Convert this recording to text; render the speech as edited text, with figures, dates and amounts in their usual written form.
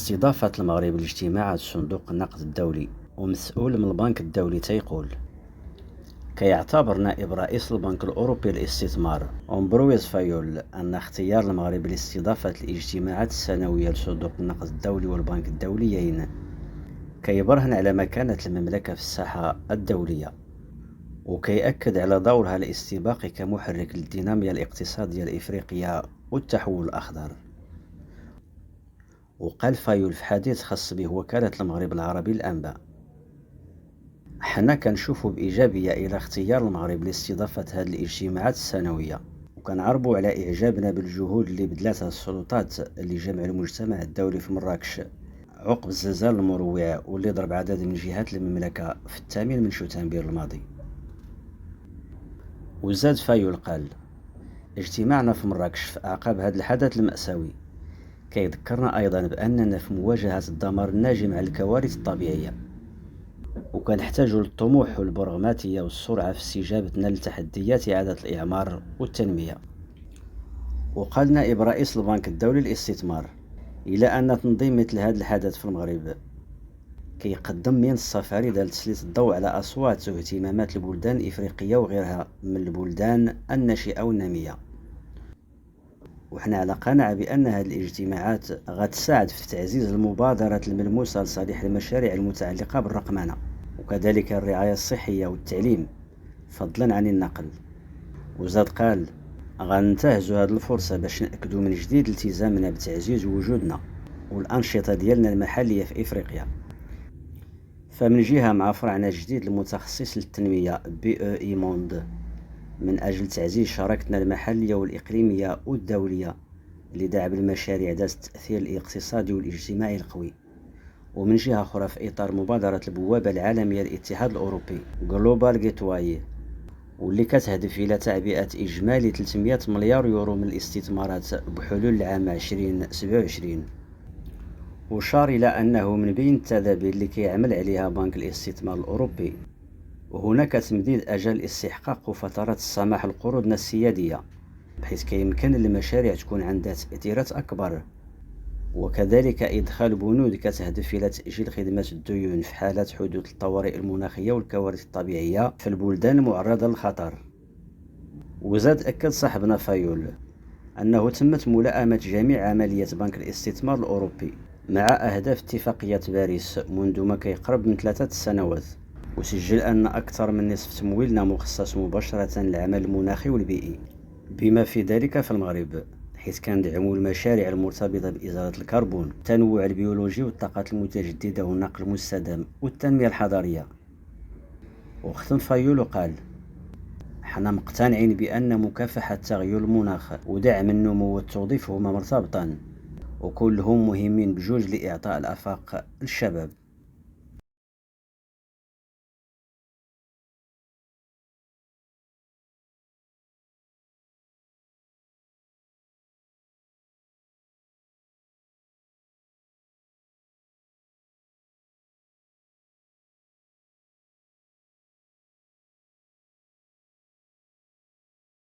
استضافة المغرب لاجتماع صندوق النقد الدولي، ومسؤول من البنك الدولي تيقول: كيعتبر نائب رئيس البنك الأوروبي للاستثمار أمبرويز فايول أن اختيار المغرب لاستضافة الاجتماعات السنوية لصندوق النقد الدولي والبنك الدوليين كيبرهن على مكانة المملكة في الساحة الدولية، وكيأكد على دورها الاستباقي كمحرك للدينامية الاقتصادية الإفريقية والتحول الأخضر. وقال فايول في حديث خاص به وكالة المغرب العربي للأنباء: حنا كنشوفوا بإيجابية إلى اختيار المغرب لاستضافة هذه الاجتماعات السنوية، وكنعربوا على إعجابنا بالجهود اللي بذلتها السلطات لجمع المجتمع الدولي في مراكش عقب الزلزال المروع واللي ضرب عدد من جهات المملكة في 8 من شتنبر الماضي. وزاد فايول قال: اجتماعنا في مراكش في أعقاب هذا الحدث المأساوي كيذكرنا أيضا بأننا في مواجهة الدمار الناجم على الكوارث الطبيعية، وكنحتاج للطموح والبراغماتية والسرعة في استجابتنا لتحديات إعادة الإعمار والتنمية. وقال نائب رئيس البنك الدولي للاستثمار: إلى أن تنظيم مثل هذا الحدث في المغرب كيقدم منصة فريدة لتسليط الضوء على أصوات واهتمامات البلدان الإفريقية وغيرها من البلدان الناشئة والنامية. وحنا على قناعة بأن هذه الاجتماعات غتساعد في تعزيز المبادرات الملموسة لصالح المشاريع المتعلقة بالرقمنة وكذلك الرعاية الصحية والتعليم فضلا عن النقل. وزاد قال: غننتهزوا هذه الفرصة باش نأكدوا من جديد التزامنا بتعزيز وجودنا والأنشطة ديالنا المحلية في إفريقيا. فمن جهة مع فرعنا الجديد المتخصص للتنمية BEI موند من أجل تعزيز شراكتنا المحلية والإقليمية والدولية لدعم المشاريع ذات التأثير الاقتصادي والاجتماعي القوي. ومن جهة أخرى في إطار مبادرة البوابة العالمية للاتحاد الأوروبي Global Gateway واللي كتهدف إلى تعبئة إجمالي 300 مليار يورو من الاستثمارات بحلول العام 2027. وشار إلى أنه من بين التدابير اللي كيعمل عليها بنك الاستثمار الأوروبي وهناك تمديد أجل استحقاق فترات السماح القروض السيادية بحيث كيمكن للمشاريع تكون عندها تأثيرات أكبر، وكذلك إدخال بنود كتهدف إلى تأجيل خدمة الديون في حالة حدوث الطوارئ المناخية والكوارث الطبيعية في البلدان المعرضة للخطر. وزاد أكد صاحبنا فايول أنه تمت ملائمة جميع عمليات بنك الاستثمار الأوروبي مع أهداف اتفاقية باريس منذ ما كيقرب من 3 سنوات، وسجل أن أكثر من نصف تمويلنا مخصص مباشرة للعمل المناخي والبيئي بما في ذلك في المغرب، حيث كندعموا المشاريع المرتبطة بإزالة الكربون، التنوع البيولوجي والطاقات المتجددة والنقل المستدام والتنمية الحضرية. وختم فايول وقال: حنا مقتنعين بأن مكافحة تغير المناخ ودعم النمو والتوظيف هما مرتبطان وكلهم مهمين بجوج لإعطاء الآفاق للشباب.